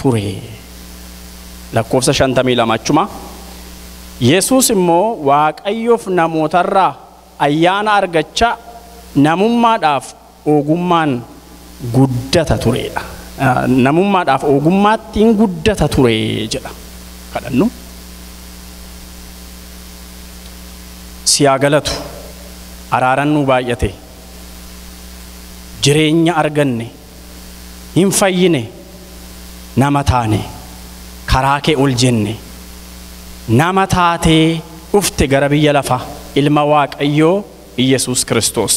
ture. Lakkoofsa 52 achuma. Yesuus immoo Waaqayyoof namootarraa ayyaana argachaa namummaadhaaf ogummaan guddata turedha. Namummaadhaaf ogummaattiin guddata ture jedha. Kadhannu. Siyaa galatu araaran nu baay'ate jireenya arganne hin fayyine nama taane karaa kee ol jenne nama taatee dhufte gara biyya lafa ilma Waaqayyoo Iyesuus Kiristoos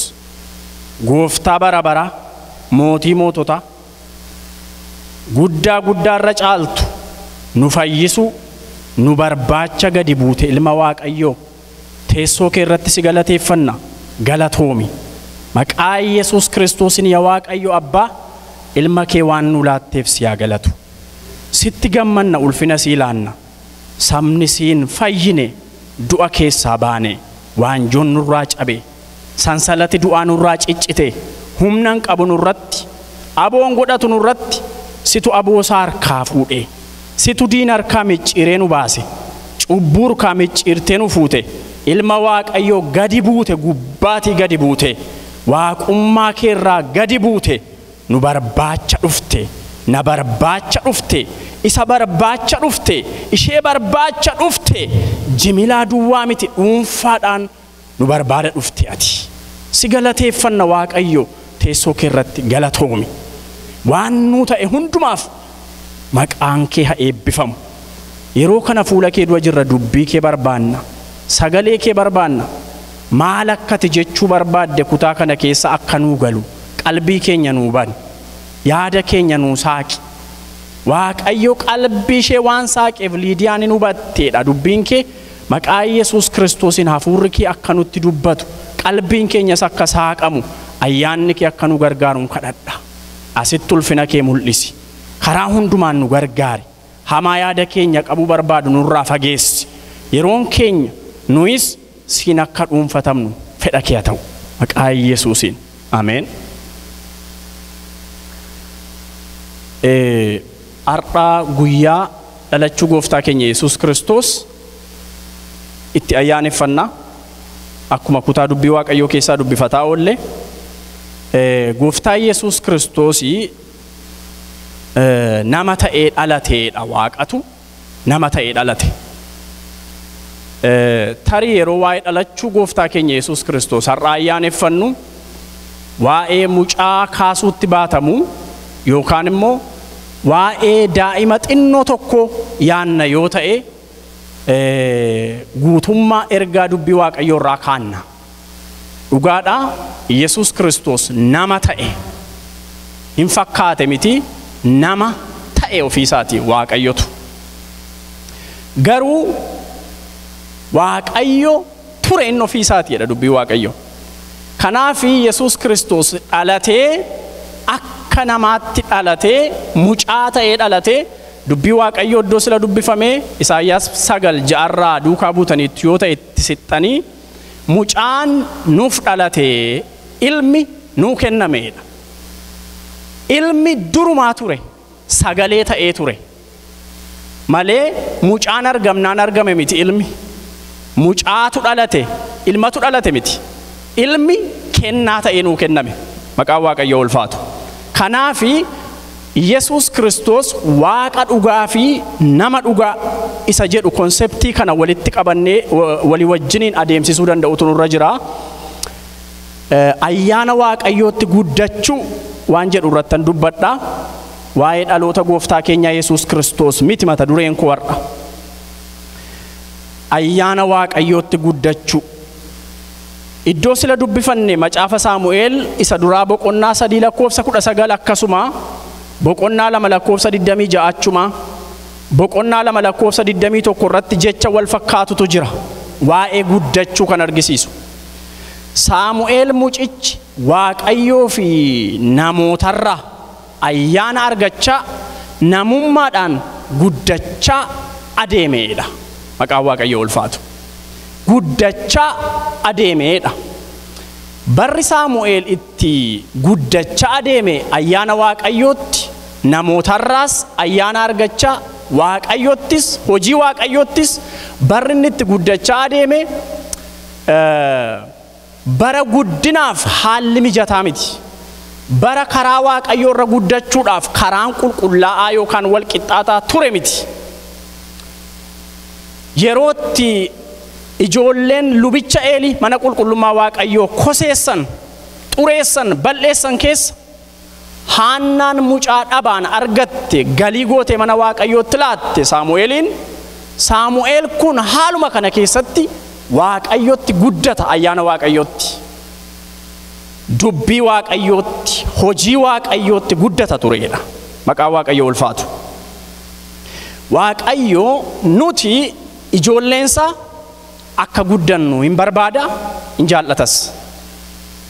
gooftaa bara bara mootii mootota guddaa guddaarra caaltu nu fayyisu nu barbaacha gadi buute ilma Waaqayyoo teessoo kee irratti si galateeffanna galatoomi maqaa Iyesuus Kiristoosin yaa Waaqayyo Abbaa ilma kee waan nu laatteef si yaa galatu sitti gammanna ulfina si ilaanna sabni siin fayyine du'a keessaa baane waanjoon nurraa cabe sansalati du'aa nurraa ciccite humnan qabu nurratti aboon godhatu nurratti situ aboo isaa harkaa fuudhe situ diina harkaa micciiree nu baase cubbuu harkaa micciirtee nu fuute ilma Waaqayyoo gadi buute gubbaatii gadi buute waaqummaa keerraa gadi buute nu barbaacha dhufte na barbaacha dhufte isa barbaacha dhufte ishee barbaacha dhufte jimilaa duwwaa miti dhuunfaadhaan nu barbaada dhufte ati si galateeffanna Waaqayyo teessoo kee irratti galatoomi waan nu ta'e hundumaaf maqaan kee haa eebbifamu yeroo kana fuula kee dura jirra dubbii kee barbaanna sagalee kee barbaanna maal akkati jechuu barbaadde kutaa kana keessa akka nuu galu qalbii keenya nuu bani yaada keenya nuu saaqi Waaqayyo qalbii ishee waan saaqeef Liidiyaan nu batteedha dubbiin kee maqaa Yesuus Kiristoosin hafuurri kee akka nutti dubbatu qalbiin keenyas akka saaqamu ayyaanni kee akka nu gargaaru kadhadha asitti ulfina kee mul'isi karaa hundumaan nu gargaari hamaa yaada keenya qabu barbaadu nurraa fageessi yeroon keenya nuyis siin akka dhuunfatamnu fedha kee ta'u maqaa Yesuusin ameen. Ardaa guyyaa dhalachuu gooftaa keenya Yesuus Kiristoos itti ayyaaneffanna akkuma kutaa dubbii Waaqayyoo keessaa dubbifataa oolle gooftaa Yesuus Kiristoos nama ta'ee dhalateedha Waaqatu nama ta'ee dhalate. Tarii yeroo waa'ee dhalachuu gooftaa keenya Yesuus Kiristoos har'a ayyaaneffannu waa'ee mucaa kaasuutti baatamu yookaan immoo waa'ee daa'ima xinnoo tokko yaanna yoo ta'e guutummaa ergaa dubbii Waaqayyoo irraa kaanna dhugaadha Yesuus Kiristoos nama ta'e hin fakkaate miti nama ta'e ofiisaati Waaqayyotu garuu Waaqayyo ture inni ofiisaati jedha dubbii Waaqayyoo kanaaf Yesuus Kiristoos dhalatee akka namaatti dhalatee mucaa ta'ee dhalatee dubbii Waaqayyoo iddoo sila dubbifamee Isaayyaas 9:6 duukaa buutaniitti yoo ta'e itti sixxanii mucaan nuuf dhalatee ilmi nuu kennameedha ilmi durumaa ture sagalee ta'ee ture malee mucaan argamnaan argame miti ilmi mucaatu dhalate ilmatu dhalate miti ilmi kennaa ta'ee nuu kenname maqaan Waaqayyoo ulfaatu kanaafi Yesuus Kiristoos waaqa dhugaa fi nama dhugaa isa jedhu konseptii kana walitti qabannee walii wajjiniin adeemsisuu danda'utu nurra jira ayyaana Waaqayyootti guddachuu waan jedhu irrattan dubbadha waa'ee dhaloota gooftaa keenya Yesuus Kiristoos miti mata dureen koo har'a ayyaana Waaqayyootti guddachuu iddoo sila dubbifanne macaafa Saamu'eel isa duraa boqonnaa 3 lakkoofsa 19 akkasuma boqonnaa 2 lakkoofsa 26 achuma boqonnaa 2 lakkoofsa 21 irratti jecha wal fakkaatutu jira waa'ee guddachuu kan argisiisu Saamu'eel mucichi Waaqayyoo fi namootarraa ayyaana argachaa namummaadhaan guddachaa adeemeedha maqaan Waaqayyoo ulfaatu guddachaa adeemeedha barri Saamu'eel itti guddachaa adeeme ayyaana Waaqayyootti namootarraas ayyaana argachaa waaqayyottis hojii waaqayyottis barri inni itti guddachaa adeeme bara guddinaaf haalli mijataa miti. Bara karaa waaqayyoo irra guddachuudhaaf karaan qulqullaa'aa yookaan wal qixxaataa ture miti. Yerootti ijoolleen lubicha Eelii mana qulqullummaa waaqayyoo koseessan, xureessan, balleessan keessa Haannaan mucaa dhabaan argatte galii goote mana waaqayyootti laatte Saamu'eeliin. Saamu'eel kun haaluma kana keessatti waaqayyootti guddata ayyaana waaqayyootti. Dubbii waaqayyootti, hojii waaqayyootti guddata tureedha. Maqaan waaqayyoo ulfaatu. Waaqayyoo nuti ijoolleensa akka guddannu hin barbaada, hin jaallatas.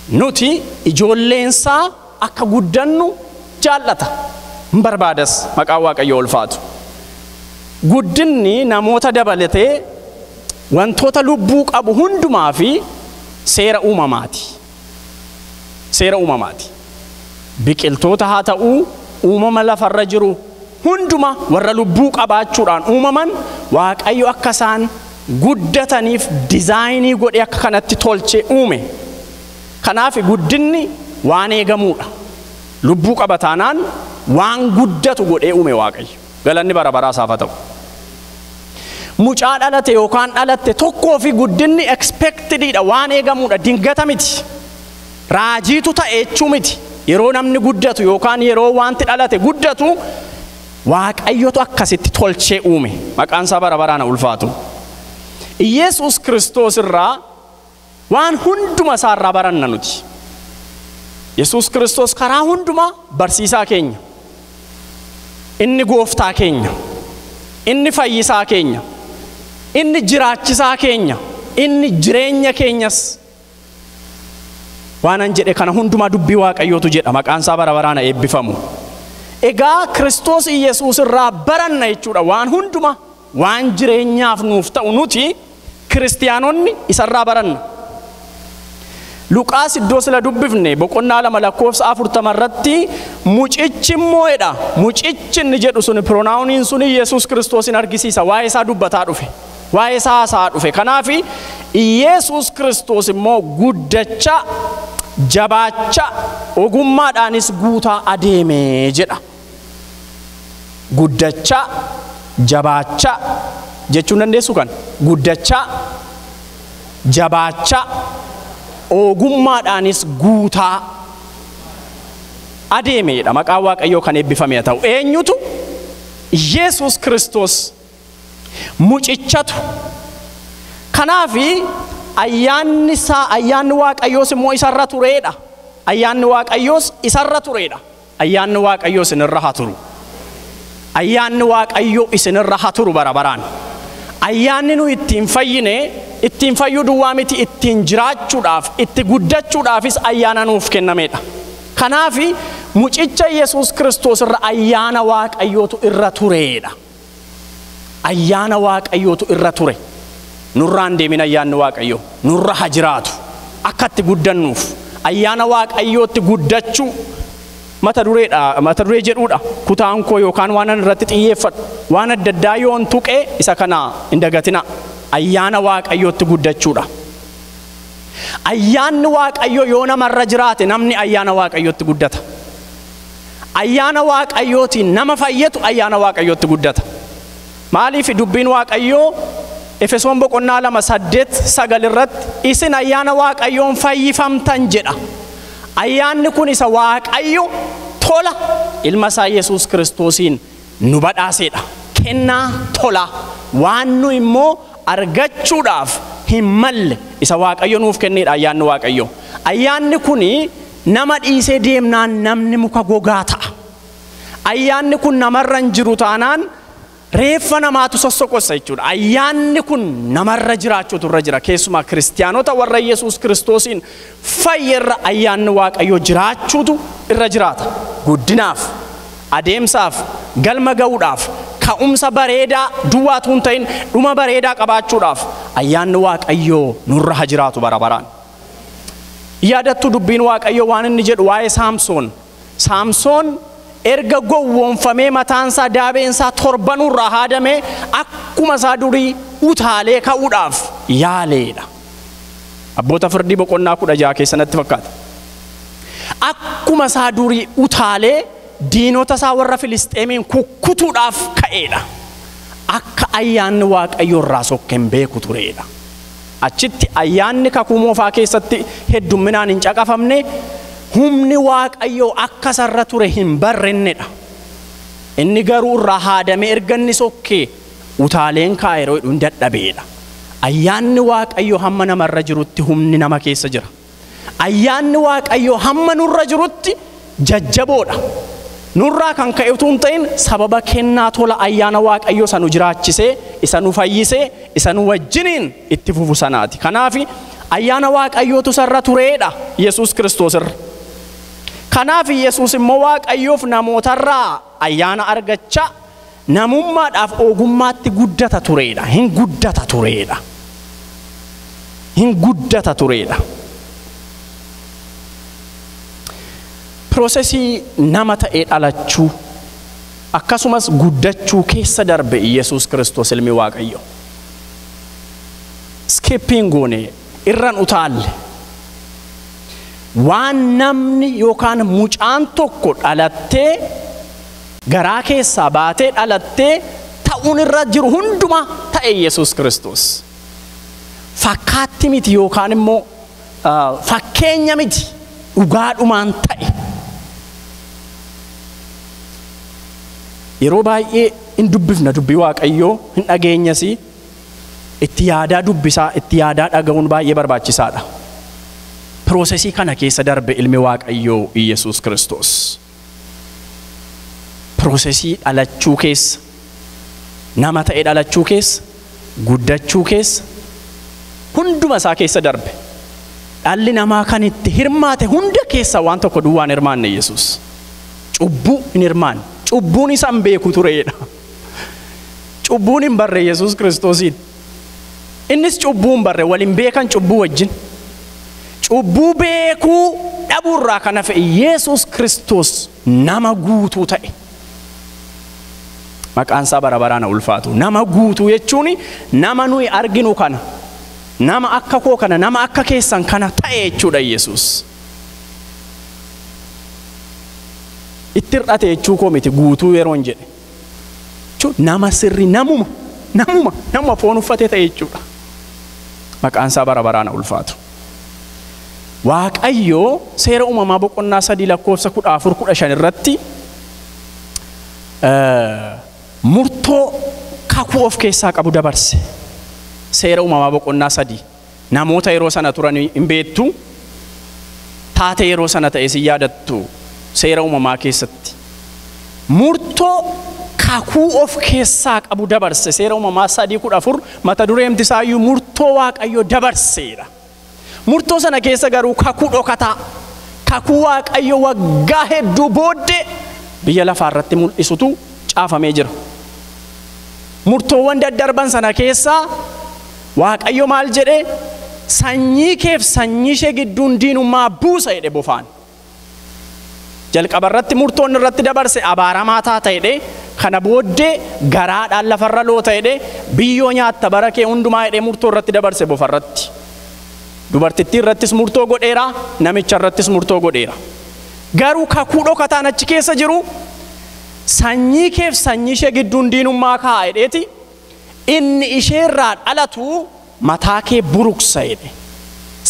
Nuti ijoolleensa akka guddannu jaallata, hin barbaadas. Maqaan waaqayyoo ulfaatu. Guddinni namoota dabalatee wantoota lubbuu qabu hundumaa fi seera uumamaati. Seera uumamaati. Biqiltoota haa ta'uu, uumama lafarra jiru hunduma warra lubbuu qabaachuudhaan uumaman waaqayyo akka isaan guddataniif dizaayinii godhee akka kanatti tolchee uume. Kanaaf guddinni waan eegamuudha. Lubbuu qabataanaan waan guddatu godhee uume waaqayyo. Galanni bara baraa isaaf haa ta'u. Mucaa dhalate yookaan dhalatte tokkoo fi guddinni expectedidha, waan eegamuudha, dingata miti. Raajiitu ta'e jechuu miti. Yeroo namni guddatu yookaan yeroo wanti dhalate guddatu waaqayyotu akkasitti tolchee uume. Maqaan isaa bara baraan ulfaatu. Yesuus Kiristoos irraa waan hunduma isaa irraa baranna nuti. Yesuus Kiristoos karaa hunduma barsiisaa keenya. Inni gooftaa keenya. Inni fayyisaa keenya. Inni jiraachisaa keenya. Inni jireenya keenyas. Waanan jedhe kana hundumaa dubbii waaqayyootu jedha. Maqaan isaa bara baraan eebbifamu. Egaa Kiristoos Yesuus irraa baranna jechuudha. Waan hunduma waan jireenyaaf nuuf ta'u nuti kiristiyaanonni isarraa baranna. Luqaas iddoo sila dubbifne boqonnaa 2:40 irratti mucichi immoo jedha. Mucichi inni jedhu sun pronaawuniin sun Yesuus Kiristoosin argisiisa. Waa'ee isaa dubbataa dhufe. Waa'ee isaa haasaa dhufe. Kanaaf Yesuus Kiristoos immoo guddacha, jabaacha, ogummaadhaanis guutaa adeeme jedha. Guddacha, jabaacha jechuun dandeessu kan guddacha, jabaacha, ogummaadhaanis guutaa adeemedha. Maqaan waaqayyoo kan eebbifame haa ta'u. Eenyutu? Yesuus Kiristoos mucichatu. Kanaaf ayyaanni waaqayyoos immoo isarra tureedha. Ayyaanni waaqayyoos isarra tureedha. Ayyaanni waaqayyoos isinirra haa turu. Ayyaanni waaqayyoo isinirra haa turu bara baraan. Ayyaanni nu ittiin fayyine, ittiin fayyuu duwwaa miti, ittiin jiraachuudhaaf, itti guddachuudhaafis ayyaana nuuf kennameedha. Kanaaf mucicha Yesuus Kiristoos irra ayyaana waaqayyootu irra tureedha. Ayyaana waaqayyootu irra ture. Nurraan deemin ayyaanni waaqayyoo nurra haa jiraatu akka itti guddannuuf. Ayyaana waaqayyootti guddachuu mata duree jedhuudha. Kutaan koo yookaan waan an irratti xiyyeeffadhu waan adda addaa yoon tuqee isa kana hin dagatina. Ayyaana waaqayyootti guddachuudha. Ayyaanni waaqayyoo yoo namarra jiraate namni ayyaana waaqayyootti guddata. Ayyaana waaqayyootiin nama fayyatu ayyaana waaqayyootti guddata. Maaliif dubbiin waaqayyoo Efesoon boqonnaa 2:8-9 irratti isin ayyaana waaqayyoon fayyifamtan jedha. Ayyaanni kun isa waaqayyo tola ilma isaa Yesuus Kiristoosiin nu badhaaseedha. Kennaa tola waan nu immoo argachuudhaaf hin malle isa waaqayyo nuuf kenneedha ayyaanni waaqayyo. Ayyaanni kun nama dhiisee deemnaan namni muka gogaa ta'a. Ayyaanni kun namarra hin jiru taanaan reeffa namaatu sossoqossa jechuudha. Ayyaanni kun namarra jiraachuutu irra jira. Keessumaa kiristiyaanota warra Yesuus Kiristoosiin fayyirra ayyaanni waaqayyoo jiraachuutu irra jiraata. Guddinaaf, adeemsaaf, galma ga'uudhaaf, ka'umsa bareedaa duwwaatu hin ta'in dhuma bareedaa qabaachuudhaaf ayyaanni waaqayyoo nurra haa jiraatu bara baraan. Yaadattu dubbiin waaqayyoo waan inni jedhu waa'ee Saamsoon. Saamsoon erga gowwoomfamee mataansaa daabeensaa torbanurraa haadamee akkuma isaa durii utaalee ka'uudhaaf yaaleedha. Abboota Firdii boqonnaa 16 keessatti fakkaata. Akkuma isaa durii utaalee diinota isaa warra Filisxeemiin kukkutuudhaaf ka'eedha. Akka ayyaanni Waaqayyoo irraa sokkeen beeku tureedha. Achitti ayyaanni kakuu moofaa keessatti heddumminaan hin caqafamne, humni Waaqayyoo akka sarra ture hin barrennedha. Inni garuu irraa haadamee erga inni sokkee utaaleen kaa'e yeroo hin dadhabeedha. Ayyaanni Waaqayyoo hamma namarra jirutti humni nama keessa jira. Ayyaanni Waaqayyoo hamma nurra jirutti jajjaboodha. Nurraa kan ka'e utuu hin ta'in sababa kennaa tola ayyaana Waaqayyoo sanu jiraachisee, isa nu fayyisee, isa nu wajjiniin itti fufu sanaati. Kanaaf ayyaana Waaqayyootu sarra tureedha Yesuus Kiristoos irra. Kanaaf Yesuus immoo Waaqayyoof namootarraa ayyaana argachaa namummaadhaaf ogummaatti guddata tureedha. Hin guddata tureedha. Hin guddata tureedha. Prosesii nama ta'ee dhalachuu akkasumas guddachuu keessa darbe Yesuus Kiristoos ilmi Waaqayyo. Skippiin goone irraan utaalle. Waan namni yookaan mucaan tokko dhalattee garaa keessaa baatee dhalattee ta'uun irra jiru hundumaa ta'e Yesuus Kiristoos. Fakkaatti miti yookaan immoo fakkeenya miti, dhugaadhumaan ta'e. Yeroo baay'ee hin dubbifna dubbii Waaqayyoo, hin dhageenyas, itti yaadaa dubbisaa, itti yaadaa dhaga'uun baay'ee barbaachisaadha. Prosesii kana keessa darbe ilmi Waaqayyoo Yesuus Kiristoos. Prosesii dhalachuu keessa, nama ta'ee dhalachuu keessa, guddachuu keessa, hunduma isaa keessa darbe. Dhalli namaa kan itti hirmaate hunda keessa waan tokko duwwaan hirmaanne Yesuus. Cubbuu hin hirmaanne. Cubbuun isa hin beeku tureedha. Cubbuun hin barre Yesuus Kiristoosiin. Innis cubbuu hin barre, waliin beekan cubbuu wajjin. Cubbuu beekuu dhabuurraa kan hafe Yesuus Kiristoos nama guutuu ta'e. Maqaan isaa bara baraan ulfaatu. Nama guutuu jechuun nama nuyi arginu kana, nama akka koo kana, nama akka keessan kana ta'e jechuudha Yesuus. Itti hir'ate jechuu koo miti guutuu yeroon jedhe. Nama sirri namuma foon uffatee ta'e jechuudha. Maqaan isaa bara baraan ulfaatu. Waaqayyoo seera uumamaa boqonnaa 3 lakkoofsa 14-15 irratti murtoo kakuu of keessaa qabu dabarse. Seera uumamaa boqonnaa 3 namoota yeroo sana turan hin beektu, taate yeroo sana ta'e si yaadattu. Seera uumamaa keessatti murtoo kakuu of keessaa qabu dabarse. Seera uumamaa 3:14 mata dureemti isaayyuu murtoo Waaqayyoo dabarseedha. Murtoo sana keessa garuu kakuu dhokataa, kakuu Waaqayyoo waggaa hedduu booddee biyya lafaa irratti mul'isutu caafamee jira. Murtoowwan daddarban sana keessaa Waaqayyo maal jedhee, sanyii keef sanyii ishee gidduun diinummaa buusa jedhe bofaan. Jalqaba irratti murtoon irratti dabarse abaaramaa ta'edhe, kana booddee garaadhaan lafarra loota jedhe, biyyoo nyaatta bara kee hundumaa jedhe murtoo irratti dabarse bofarratti. Dubartittii irrattis murtoo godheera, namicha irrattis murtoo godheera. Garuu kakuu dhokataan achi keessa jiru sanyii keef sanyii ishee gidduun diinummaa kaa'a jedheeti, inni isheerraa dhalatu mataa kee buruqsa jedhe.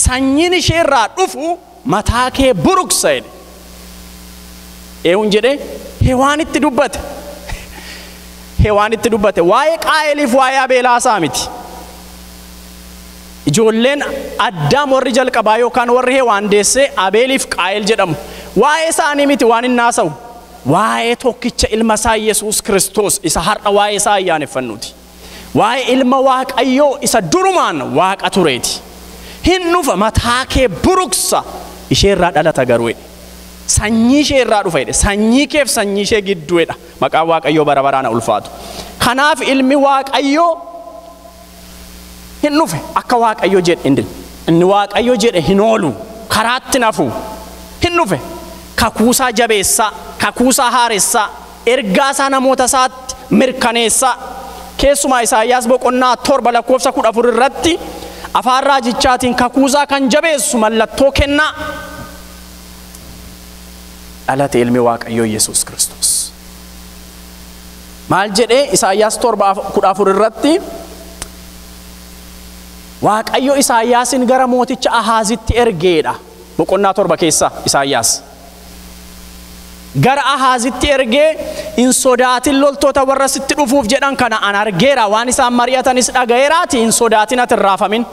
Sanyiin isheerraa dhufu mataa kee buruqsa jedhe. Eewun jedhe Hewaanitti dubbate. Hewaanitti dubbate waa'ee Qaayeliif waa'ee Abeelaasaa miti. Ijoolleen Addaam warri jalqabaa yookaan warri Hewaan deessee Abeeliif Qaayel jedhamu. Waa'ee isaanii miti waan inni haasa'u. Waa'ee tokkicha ilma isaa Yesuus Kiristoos isa har'a waa'ee isaa ayyaaneffannuuti. Waa'ee ilma Waaqayyoo isa durumaan Waaqa tureeti. Hin dhufa mataa kee buruqsa isheerraa dhalata garuu sanyii ishee irraa dhufa jedhe. Sanyii keef sanyii ishee gidduudha. Maqaan Waaqayyoo bara baraan ulfaatu. Kanaaf ilmi Waaqayyoo hin dhufe akka Waaqayyoo jedhe inni Waaqayyoo jedhe hin oolu, karaatti nafu hin dhufe. kakuusaa jabeessaa, kakuusaa haaressaa, ergaa isaa namoota isaatti mirkaneessaa. Keessumaa Isaayyaas boqonnaa 7 lakkoofsa 14 irratti afaan raajichaatiin kakuusaa kan jabeessu mallattoo kennaa. Dhalate ilmi Waaqayyoo Yesuus Kiristoos. Maal jedhee Isaayyaas 7:14 irratti Waaqayyo Isaayyaasin gara mooticha Ahaazitti ergeedha. Boqonnaa 7 keessa Isaayyaas gara Ahaazitti ergee hin sodaatin loltoota warra sitti dhufuuf jedhan kana an argeera, waan isaan mari'atanis dhagayeeraati, hin sodaatin ati hin raafamin.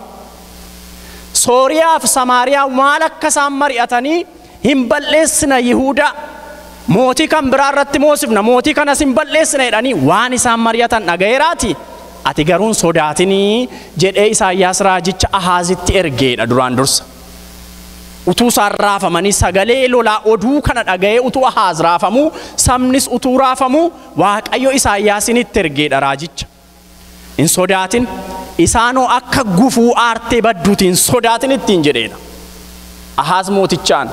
Sooriyaa fi Samaariyaa maal akka isaan mari'atanii hin balleessina Yihuudaa mootii kan biraa irratti moosifna, mootii kanas hin balleessina jedhanii waan isaan mari'atan dhagayeeraati. Ati garuu hin sodaatinii jedhee Isaayyaas raajicha Ahaazitti ergeedha duraan dursa. Utuu isaan raafamanii sagalee lolaa oduu kana dhaga'ee utuu Ahaaz raafamuu, sabnis utuu raafamuu Waaqayyo Isaayyaasin ergeedha raajicha. Hin sodaatin, isaanoo akka gufuu aartee badduuti hin sodaatin ittiin jedheedha Ahaaz mootichaan.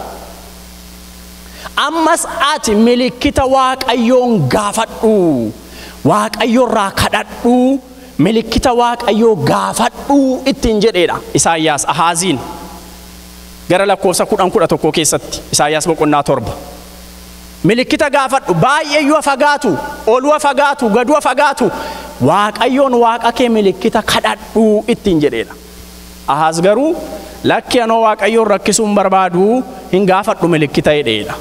Ammas ati milikkita Waaqayyoon gaafadhu, Waaqayyoorraa kadhadhu, milikkita Waaqayyoo gaafadhu ittiin jedheedha Isaayyaas Ahaaziin. Gara lakkoofsa 10:11 keessatti Isaayyaas boqonnaa 7. Milikkita gaafadhu, baay'eeyyuu fagaatu, oluu fagaatu, gaduu fagaatu, Waaqayyoon Waaqa kee milikkita kadhadhu ittiin jedheedha. Ahaaz garuu lakki anoo Waaqayyoon rakkisuun barbaadu hin gaafadhu milikkita jedheedha.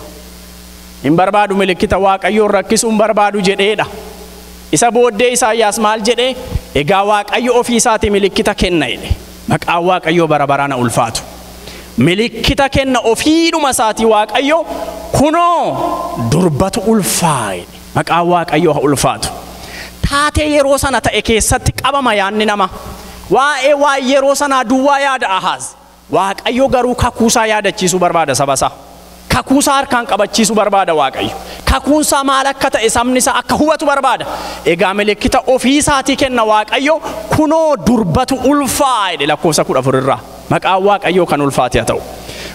Hin barbaadu milikkita Waaqayyoon rakkisuun barbaadu jedheedha. Isa booddee Isaayyaas maal jedhee? Egaa Waaqayyo ofii isaatii milikkita kenna jedhe. Maqaan Waaqayyoo bara baraan ulfaatu. Milikkita kenna ofiidhuma isaatii Waaqayyo, kunoo durbatu ulfaa'e. Maqaan Waaqayyoo haa ulfaatu. Taatee yeroo sana ta'e keessatti qabama yaanni nama. Waa'ee yeroo sanaa duwwaa yaada Ahaaz. Waaqayyo garuu kakuusaa yaadachiisuu barbaada saba isaa. Kakuusaa harkaan qabachiisuu barbaada Waaqayyo. Kakuunsaa maal akka ta'e sabni isaa akka hubatu barbaada. Egaa milikkita ofii isaatii kenna Waaqayyo, kunoo durbatu ulfaa'e lakkoofsa 14 irraa. Maqaan Waaqayyoo kan ulfaate haa ta'u.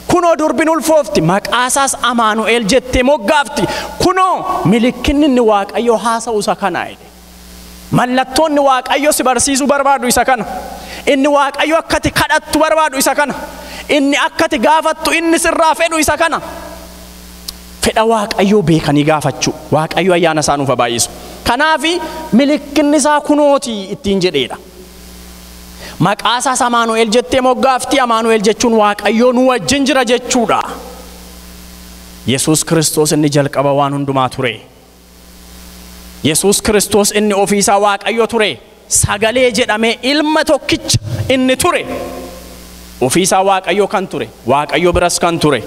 Kunoo durbin ulfoofti, maqaasaas Amaanu'eel jettee moggaafti. Kunoo milikkinni inni Waaqayyo haasa'u isa kana jedhe. Mallattoonni Waaqayyo si barsiisuu barbaadu isa kana. Inni Waaqayyo akkati kadhattu barbaadu isa kana. Inni akkati gaafattu inni sirraa fedhu isa kana. Fedha Waaqayyoo beekanii gaafachuu. Waaqayyo ayyaana isaa nuuf baay'isu. Kanaafi milikkinni isaa kunooti ittiin jedheedha. Maqaasaas Amaanu'eel jettee moggaafti. Amaanu'eel jechuun Waaqayyoo nu wajjin jira jechuudha. Yesuus Kiristoos inni jalqaba waan hundumaa ture. Yesuus Kiristoos inni ofii isaa Waaqayyo ture. Sagalee jedhamee ilma tokkicha inni ture. Ofii isaa Waaqayyo kan ture. Waaqayyo biras kan ture.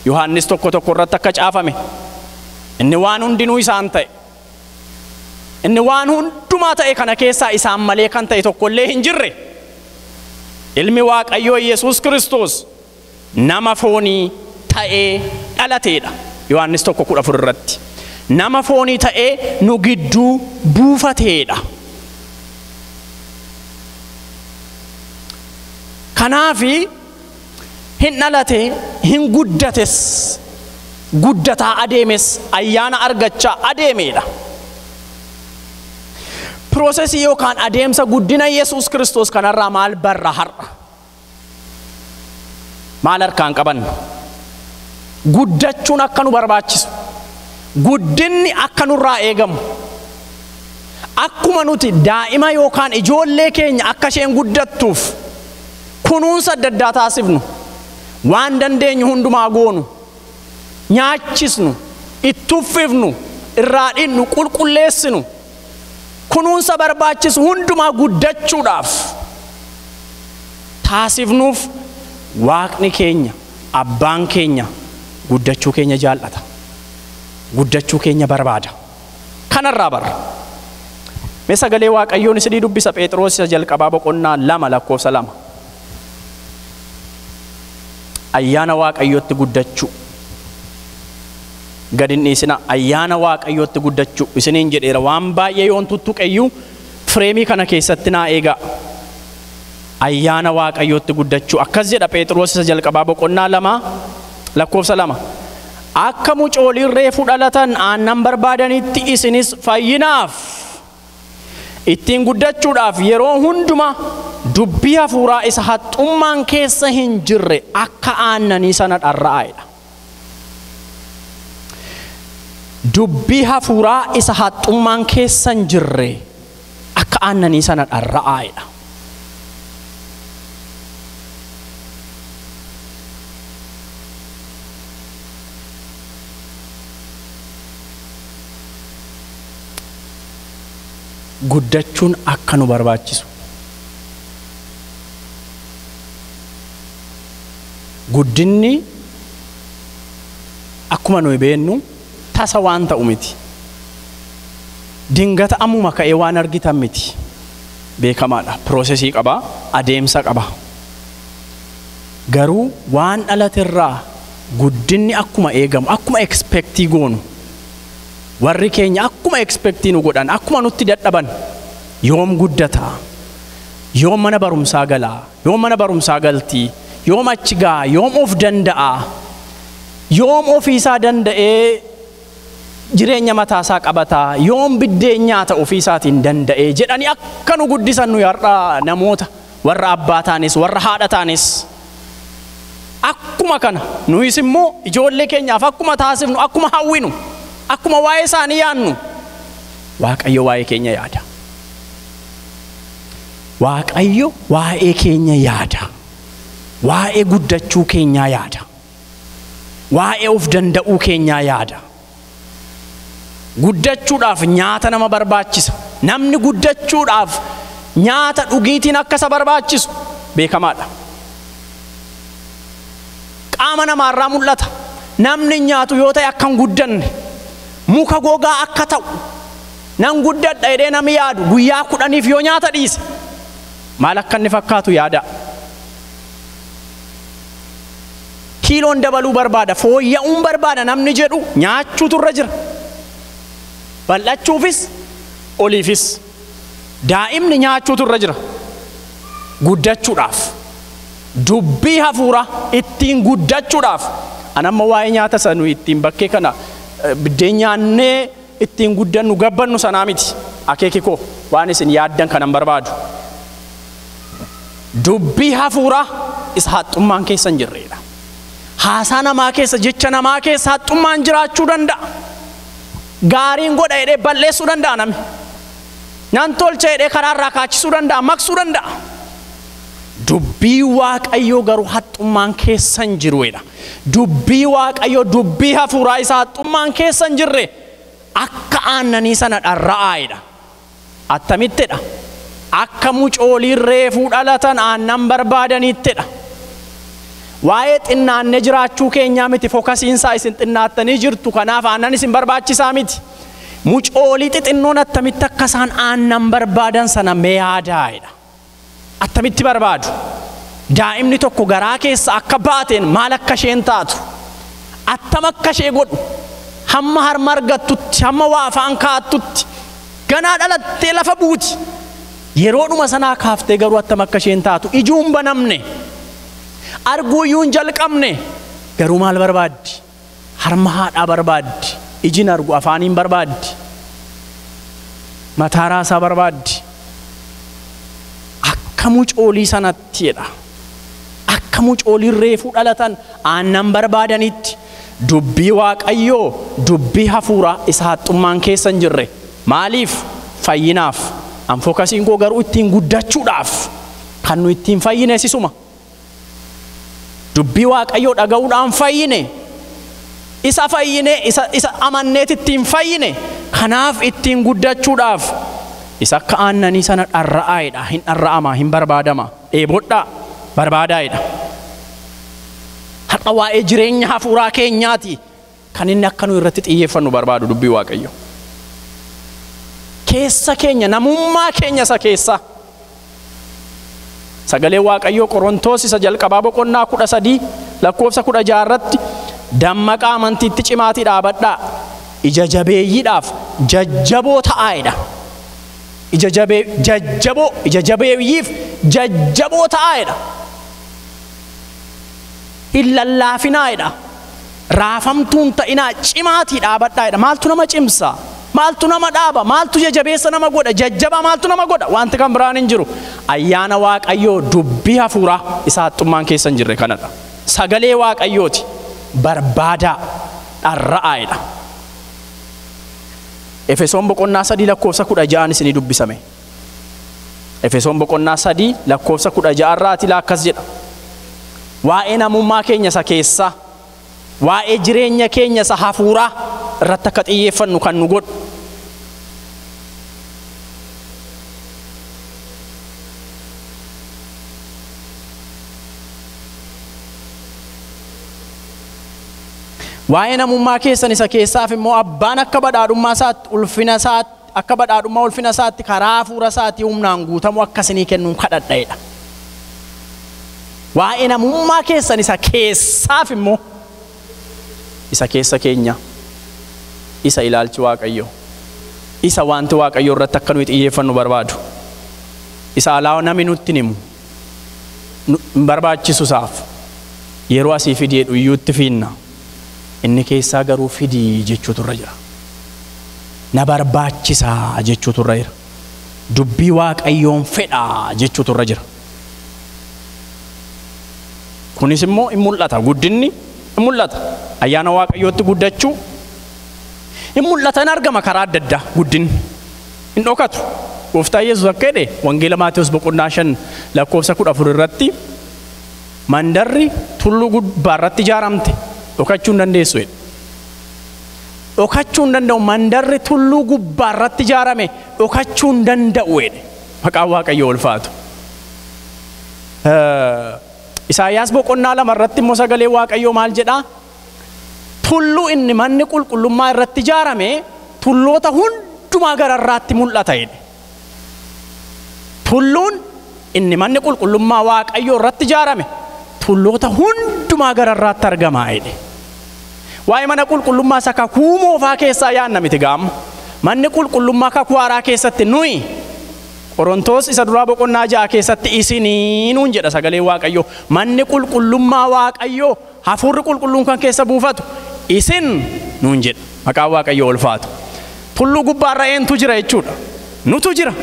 Yohaannis tokko irratti akka caafame. Inni waan hundinuu isaan ta'e. Inni waan hundumaa ta'e kana keessaa isaan malee kan ta'e tokkollee hin jirre. Ilmi Waaqayyoo Yesuus Kiristoos nama foonii ta'ee dhalateedha. Yohaannis 1:14 irratti. Nama foonii ta'ee nu gidduu buufateedha. Kanaafi hin dhalate, hin guddates, guddataa adeemes, ayyaana argachaa adeemeedha. Prosesii yookaan adeemsa guddina Yesuus Kiristoos kanarraa maal barra har'a? Maal harkaan qabanna? Guddachuun akka nu barbaachisu, guddinni akka nurraa eegamu, akkuma nuti daa'ima yookaan ijoollee keenya akka isheen guddattuuf kunuunsa adda addaa taasifnu, waan dandeenyu hundumaa goonu, nyaachisnu, itti uffifnu, irraa dhinnu, qulqulleessinu, kunuunsa barbaachisu hundumaa guddachuudhaaf taasifnuuf Waaqni keenya, abbaan keenya guddachuu keenya jaallata. Guddachuu keenya barbaada. Kanarraa barra. Mee sagalee Waaqayyoon isinii dubbisa Phexros isa jalqabaa boqonnaa 2 lakkoofsa 2. Ayyaana Waaqayyootti guddachuu. Gadin dhiisina ayyaana Waaqayyootti guddachuu isiniin jedheera. Waan baay'ee yoon tuttuqeyyuu fireemii kana keessatti naa eegaa. Ayyaana Waaqayyootti guddachuu akkas jedha Phexros isa jalqabaa boqonnaa 2 lakkoofsa 2. akka mucooliin reefu dhalatan aannan barbaadanitti isinis fayyinaaf ittiin guddachuudhaaf yeroo hunduma dubbii hafuuraa isa haxxummaan keessa hin jirre akka aannanii sana dharra'aadha. Dubbii hafuuraa isa haxxummaan keessa hin jirre akka aannanii sana dharra'aadha. Guddachuun akka nu barbaachisu. Guddinni akkuma nuyi beennu tasa waan ta'u miti. Dingata ammuma ka'ee waan argitan miti. Beekamaadha. Piroosesii qaba, adeemsa qaba. Garuu waan dhalaterraa guddinni akkuma eegamu, akkuma expectii goonu. Warri keenya akkuma expectii nu godhan, akkuma nutti dadhaban yoom guddata, yoom mana barumsaa galaa, yoom mana barumsaa galtii, yoom achi gaa, yoom of danda'a, yoom ofiisaa danda'ee jireenya mataasaa qabataa, yoom biddeen nyaata ofiisaatiin danda'ee jedhanii akka nu guddisan nu har'a namoota warra abbaa taanis warra haadha taanis akkuma kana nuyis immoo ijoollee keenyaaf akkuma taasifnu akkuma hawwinu akkuma waa'ee isaanii yaannu Waaqayyo waa'ee keenya yaada. Waaqayyo waa'ee keenya yaada. Waa'ee guddachuu keenyaa yaada. Waa'ee of danda'uu keenyaa yaada. Guddachuudhaaf nyaata nama barbaachisa. Namni guddachuudhaaf nyaata dhugiitiin akka isa barbaachisu beekamaadha. Qaama namaarraa mul'ata. Namni nyaatu yoo ta'e akka hin guddanne muka gogaa akka ta'u nan guddadha jedhee namni yaadu guyyaa 10 yoo nyaata dhiise maal akka inni fakkaatu yaada. Kiiloon dabaluu barbaada, fooyya'uun barbaada namni jedhu nyaachuutu irra jira. Bal'achuufis oliifis daa'imni nyaachuutu irra jira. Guddachuudhaaf dubbii hafuura ittiin guddachuudhaaf anamma waa'ee nyaata sanuu ittiin bakkee kana biddeen nyaannee ittiin guddannu gabbannu sanaa miti. Akeeki koo waan isin yaaddan kanan barbaadu dubbii hafuura isa haxxummaan keessa hin jirredha. Haasaa namaa keessa, jecha namaa keessa haxxummaan jiraachuu danda'a. Gaariin godha jedhee balleessuu danda'a namni. Nan tolcha jedhee karaarraa kaachisuu danda'a, maqsuu danda'a. Dubbii Waaqayyoo garuu haxxummaan keessa hin jirredha. Dubbii Waaqayyoo dubbii hafuuraa isa haxxummaan keessa hin jirre akka aannanii sana dharra'aadha. Attamittidha? Akka mucooliin reefuu dhalatan aannan barbaadanittidha. Waa'ee xinnaanne jiraachuu keenyaa miti fookasiinsaa isin xinnaattanii jirtu kanaaf aannan isin barbaachisaa miti. Mucoolii xixinnoon attamitti akka isaan aannan barbaadan sana mee yaadaa'edha. Attamitti barbaadu? Daa'imni tokko garaa keessa akka baateen maal akka isheen taatu, attam akka ishee godhu, hamma harma argattutti, hamma waa afaan kaa'attutti, ganaa dhalattee lafa buuti. Yeroodhuma sanaa kaaftee garuu attam akka isheen taatu ijuun banamne, arguu iyyuu hin jalqabne garuu maal barbaaddi? Harma haadhaa barbaaddi. Ijin argu afaaniin barbaaddi. Mataa raasaa barbaaddi. Akka mucoolii sanattiidha. Akka mucooliin reefuu dhalatan aannan barbaadanitti dubbii Waaqayyoo dubbii hafuuraa isa haxxummaan keessa hin jirre maaliif? Fayyinaaf. An fookasiin koo garuu ittiin guddachuudhaaf kan nu ittiin fayyine sisuma. Dubbii Waaqayyoo dhaga'uudhaan fayyine. Isa fayyine, isa amanneet ittiin fayyine. Kanaaf ittiin guddachuudhaaf isa akka aannanii sana dharra'aadha. Hin dharra'ama, hin barbaadama. Dheebodhaa barbaadaadha. Har'a waa'ee jireenya hafuuraa keenyaati kan inni akka nu irratti xiyyeeffannu barbaadu dubbii Waaqayyoo. Keessa keenya, namummaa keenya isa keessa. Sagalee Waaqayyoo Qorontoos isa jalqabaa boqonnaa 13 lakkoofsa 16 irratti dammaqaa amantiitti cimaatii dhaabadhaa. Ija jabeeyyiidhaaf jajjaboo ta'aadha. Ija jabeeyyiif jajjaboo ta'aadha. Hin lallaafinaadha. raafamtuun ta'inaa cimaatii dhaabadhaa. Maaltu nama cimsa? Maaltu nama dhaaba? Maaltu jabeessa nama godha? Jajjabaa maaltu nama godha? Wanti kan biraan hin jiru. Ayyaana Waaqayyoo dubbii hafuuraa isa haxxummaan keessa hin jirre kanadha. Sagalee Waaqayyooti barbaadaa dharra'aadha. Efesoon boqonnaa 3 lakkoofsa 16 isinii dubbisame. Efesoon boqonnaa 3 lakkoofsa 16 irraati akkas jedha. Waa'ee namummaa keenya isa keessaa, waa'ee jireenya keenya isa hafuuraa irratti akka xiyyeeffannu kan nu godhu. Waa'ee namummaa keessan isa keessaaf immoo abbaan akka badhaadhummaa isaatti ulfina isaatti akka badhaadhummaa ulfina isaatti karaa hafuura isaatii humnaan guutamu akka isinii kennuun kadhadhaadha. Waa'ee namummaa keessan isa keessaaf immoo isa keessa keenya isa ilaalchi Waaqayyoo isa wanti Waaqayyoo irratti akka nuyi xiyyeeffannu barbaadu isa alaa namni nutti himu hin barbaachisu isaaf yeroo asii fidee dhuyyuutti fiinna. Inni keessaa garuu fidii jechuutu irra jira. Na barbaachisaa jechuutu irra jira. Dubbii Waaqayyoon fedhaa jechuutu irra jira. Kunis immoo hin mul'ata. Guddinni hin mul'ata. Ayyaana Waaqayyootti guddachuu hin mul'ata. Hin argama karaa adda addaa. Guddinni hin dhokatu. Gooftaan Yesuus akka jedhe Wangeela Maatewos boqonnaa 5 lakkoofsa 14 irratti mandarri tulluu gubbaa irratti ijaaramte dhokachuu hin dandeessu jedhe. Dhokachuu hin danda'u. Mandarri tulluu gubbaa irratti ijaarame dhokachuu hin danda'u jedhe. Maqaan Waaqayyoo ulfaatu. Isaayyaas boqonnaa 2 irratti immoo sagalee Waaqayyoo maal jedhaa? Tulluu inni manni qulqullummaa irratti ijaarame tulloota hundumaa gararraatti mul'ata jedhe. Tulluun inni manni qulqullummaa Waaqayyoo irratti ijaarame tulloota hundumaa gararraatti argamaa jedhe. Waa'ee mana qulqullummaa isa kakuu moofaa keessaa yaadna miti gaamma. Manni qulqullummaa kakuu haaraa keessatti nuyi Qorontoos isa duraa boqonnaa 6 keessatti isinii nuun jedha sagalee Waaqayyoo. Manni qulqullummaa Waaqayyoo hafuurri qulqulluun kan keessa buufatu isin nuun jedha. Maqaan Waaqayyoo ulfaatu. Tulluu gubbaarra eentu jira jechuudha. Nutu jira.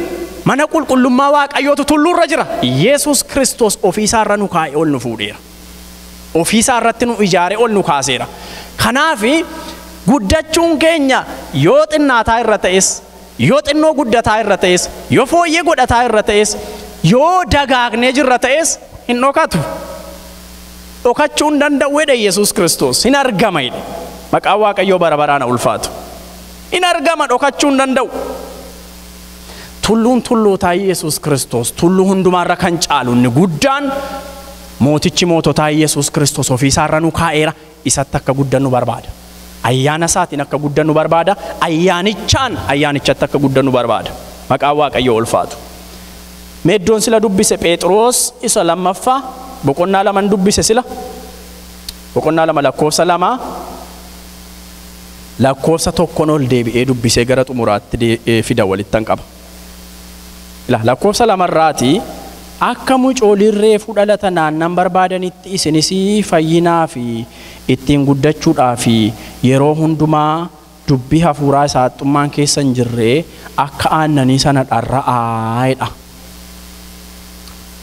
Mana qulqullummaa Waaqayyootu tulluurra jira. Yesuus Kiristoos ofiisaarra nu kaa'e ol nu fuudheera. Ofiisaarratti nu ijaare ol nu kaaseera. Kanaafi guddachuun keenya yoo xinnaataa irra ta'es, yoo xinnoo guddataa irra ta'es, yoo fooyyee godhataa irra ta'es, yoo dagaagnee jirra ta'es hin dhokatu. Dhokachuu hin danda'u jedhe Yesuus Kiristoos. Hin argama jedhe. Maqaan Waaqayyoo bara baraan ulfaatu. Hin argama, dhokachuu hin danda'u. Tulluun tullootaa Yesuus Kiristoos tulluu hundumaarra kan caalu inni guddaan mootichi moototaa Yesuus Kiristoos ofiisaarra nu kaa'eera. Isatti akka guddannu barbaada. Ayyaana isaatiin akka guddannu barbaada. Ayyaanichatti akka guddannu barbaada. Maqaan Waaqayyoo ulfaatu. Meeddoon sila dubbise Phexros isa lammaffaa boqonnaa 2 dubbise sila. Boqonnaa 2 lakkoofsa 2 lakkoofsa 1 ol deebi'ee dubbisee gara xumuraatti fida walittan qaba. Lakkoofsa 2 irraati akka mucooliin reefuu dhalatan naannan barbaadanitti isinis fayyinaa fi ittiin guddachuudhaa fi yeroo hundumaa dubbii hafuuraa isaa haxxummaan keessa hin jirre akka aannanii sana dharra'aadha.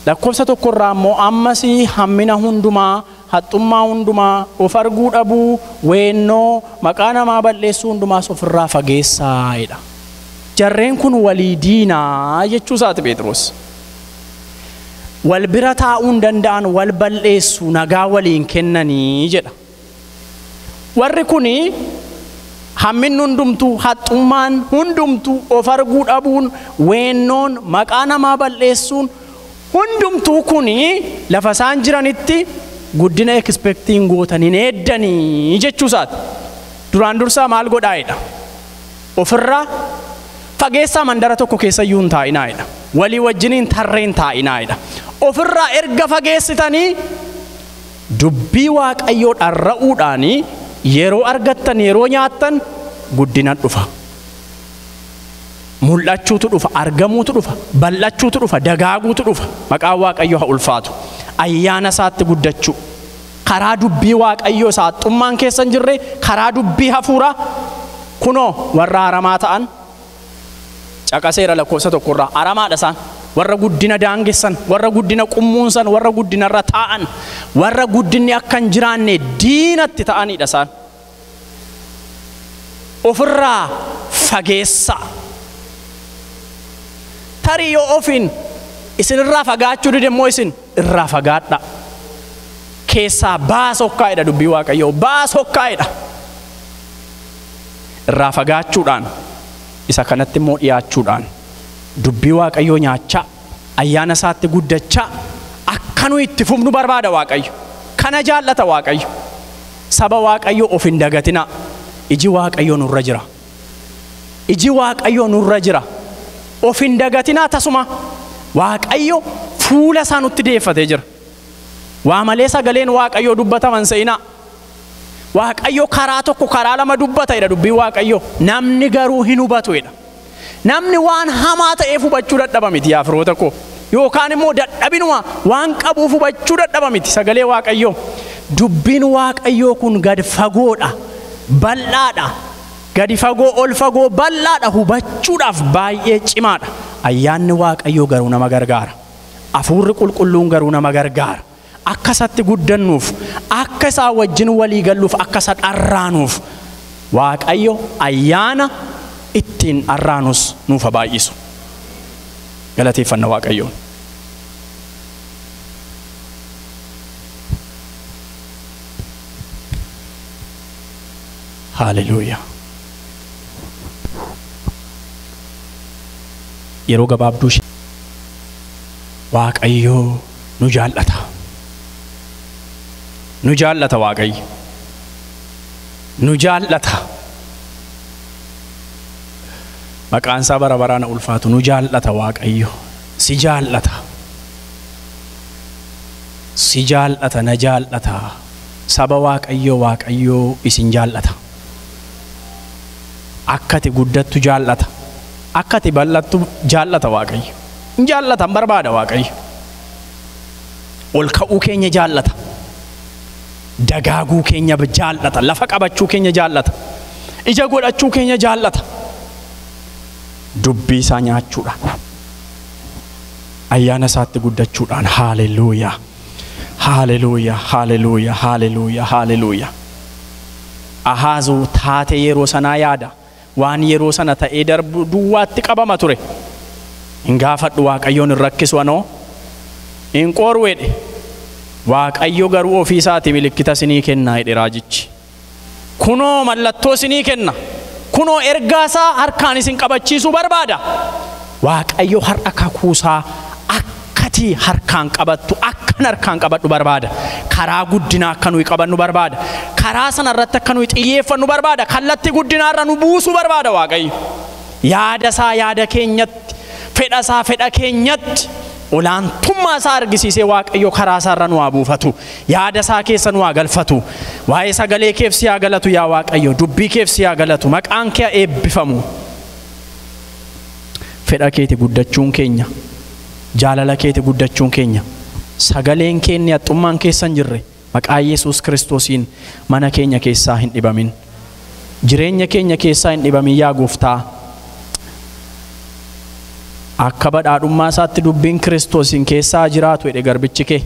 Lakkoofsa 1 irraa immoo ammas hammina hundumaa, haxxummaa hundumaa, of arguu dhabuu, weennoo, maqaa namaa balleessuu hundumaas ofirraa fageessaadha. Jarreen kun walii diinaa jechuu isaati Phexros. Wal bira taa'uu hin danda'an, wal balleessu, nagaa waliin kennanii jedha. Warri kuni hamminni hundumtuu, haxxummaan hundumtuu, of arguu dhabuun, weennoon, maqaa namaa balleessuun hundumtuu kuni lafa isaan jiranitti guddina expectiin gootaniin eeddanii jechuu isaati. Duraan dursaa maal godhaa'edha? Ofirraa fageessaa mandara tokko keessa iyyuu hin taa'inaa'edha. Walii wajjiniin tarreen taa'inaa'edha. Ofirraa erga fageessitanii dubbii Waaqayyoo dharra'uudhaanii yeroo argattan, yeroo nyaattan guddina dhufa. Mul'achuutu dhufa, argamuutu dhufa, bal'achuutu dhufa, dagaaguutu dhufa. Maqaan Waaqayyoo haa ulfaatu. Ayyaana isaatti guddachuu. karaa dubbii waaqayyoo saaxummaan keessa hin jirre karaa dubbii hafuuraa kunoo warra aramaa ta'an caqaseera lakkoofsa tokkorraa aramaadha isaan warra guddina daangessan warra guddina qummuunsan warra guddinarra taa'an warra guddinni akka hin jiraanne diinatti ta'anidha isaan ofirraa fageessa tarii yoo ofiin isinirraa fagaachuu dide immoo isin irraa fagaadha keessaa baasokkaa'edha dubbii waaqayyoo baasokkaa'edha irraa fagaachuudhaan isa kanatti immoo dhiyaachuudhaan dubbii waaqayyoo nyaachaa ayyaana isaatti guddachaa akka nu itti fufnu barbaada waaqayyo kana jaallata waaqayyo saba waaqayyoo of hin dagatinaa iji waaqayyoo nurra jira iji waaqayyoo nurra jira of hin dagatinaa tasuma waaqayyo fuula isaa nutti deeffatee jira waa malee sagaleen waaqayyoo dubbataman se'inaa waaqayyo karaa tokko karaa lama dubbatedha dubbii waaqayyo namni garuu hin hubatudha namni waan hamaa ta'eef hubachuu dadhaba miti yaa firoota koo yookaan immoo dadhabinuma waan qabuuf hubachuu dadhaba miti sagalee waaqayyo dubbiin waaqayyoo kun gad fagoodha bal'aadha gadi fagoo ol fagoo bal'aadha hubachuudhaaf baay'ee cimaadha ayyaanni waaqayyoo garuu nama gargaara hafuurri qulqulluun garuu nama gargaara akka isatti guddannuuf akka isaa wajjin walii galluuf akka isa dharraanuuf waaqayyo ayyaana ittiin dharraanus nuuf baay'isu galateeffanna waaqayyoon haleluuyaa yeroo gabaabduu waaqayyo nu jaallata waaqayyo nu jaallata maqaan isaa bara baraan ulfaatu nu jaallata waaqayyo si jaallata na jaallata saba waaqayyo isin jaallata akkati guddattu jaallata akkati bal'attu jaallata waaqayyo in jaallatan barbaada waaqayyo ol ka'uu keenya jaallata dagaaguu keenya jaallata lafa qabachuu keenya jaallata ija godhachuu keenya jaallata dubbii isaa nyaachuudhaan ayyaana isaatti guddachuudhaan haleluuyaa haleluuyaa haleluuyaa haleluuyaa haleluuyaa Ahaazu taate yeroo sanaa yaada waan yeroo sana ta'ee darbu duwwaatti qabama ture hin gaafadhu waaqayyoon hin rakkisu anoo hin qorweedhe waaqayyo garuu ofii isaati milikkita sinii kennaa jedhe raajichi kunoo mallattoo sinii kenna kunoo ergaa isaa harkaan isin qabachiisuu barbaada waaqayyo har'a kakuusaa akkati harkaan qabattu akkan harkaan qabadhu barbaada karaa guddinaa akka nuyi qabannu barbaada karaa sana irratti akka nuyi xiyyeeffannu barbaada kallattii guddinaarra nu buusuu barbaada waaqayyo yaada isaa yaada keenyatti fedha isaa fedha keenyatti olaantummaa isaa argisiisee waaqayyo karaa isaarra nu haa buufatu yaada isaa keessa nu haa galfatu waa'ee sagalee keef si haa galatu yaa waaqayyo dubbii keef si haa galatu maqaan kee eebbifamu fedha keeti guddachuun keenya jaalala keeti guddachuun keenya sagaleen keenya haxxummaan keessa hin jirre maqaa Yesuus Kiristoosiin mana keenya keessaa hin dhibamin jireenya keenya keessaa hin dhibamin yaa gooftaa akka badhaadhummaa isaatti dubbiin Kiristoosiin keessaa jiraatu jedhe garbichi kee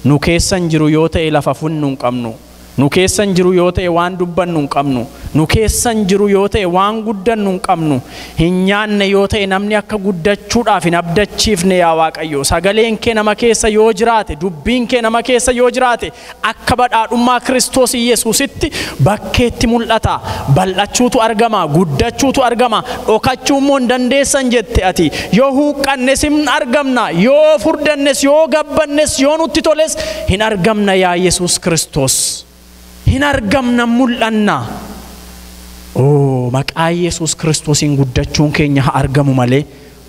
nu keessan jiru yoo ta'e lafa funnu hin qabnu nu keessan jiru yoo ta'e waan dubbannu hin qabnu nu keessan jiru yoo ta'e waan guddannu hin qabnu hin nyaanne yoo ta'e namni akka guddachuudhaaf hin abdachiifne yaa waaqayyo sagaleen kee nama keessa yoo jiraate dubbiin kee nama keessa yoo jiraate akka badhaadhummaa Kiristoos Yesuusitti bakkeetti mul'ata bal'achuutu argama guddachuutu argama dhokachuu immoo hin dandeessan jette ati yoo huqqannes hin argamna yoo furdannes yoo gabbannes yoo nutti toles hin argamna yaa Yesuus Kiristoos hin argamna mul'anna maqaa Yesuus Kiristoosiin guddachuun keenya haa argamu malee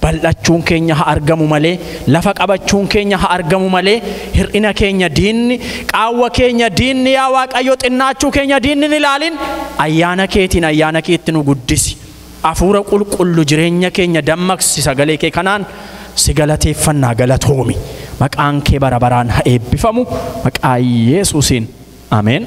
bal'achuun keenya haa argamu malee lafa qabachuun keenya haa argamu malee hir'ina keenya diinni qaawwa keenya diinni yaa waaqayyo xinnaachuu keenya diinni hin ilaalin ayyaana keetti nu guddisi hafuura qulqullu jireenya keenya dammaqsi sagalee kee kanaan si galateeffannaa galatoomi maqaan kee bara baraan haa eebbifamu maqaa Yesuusiin Ameen.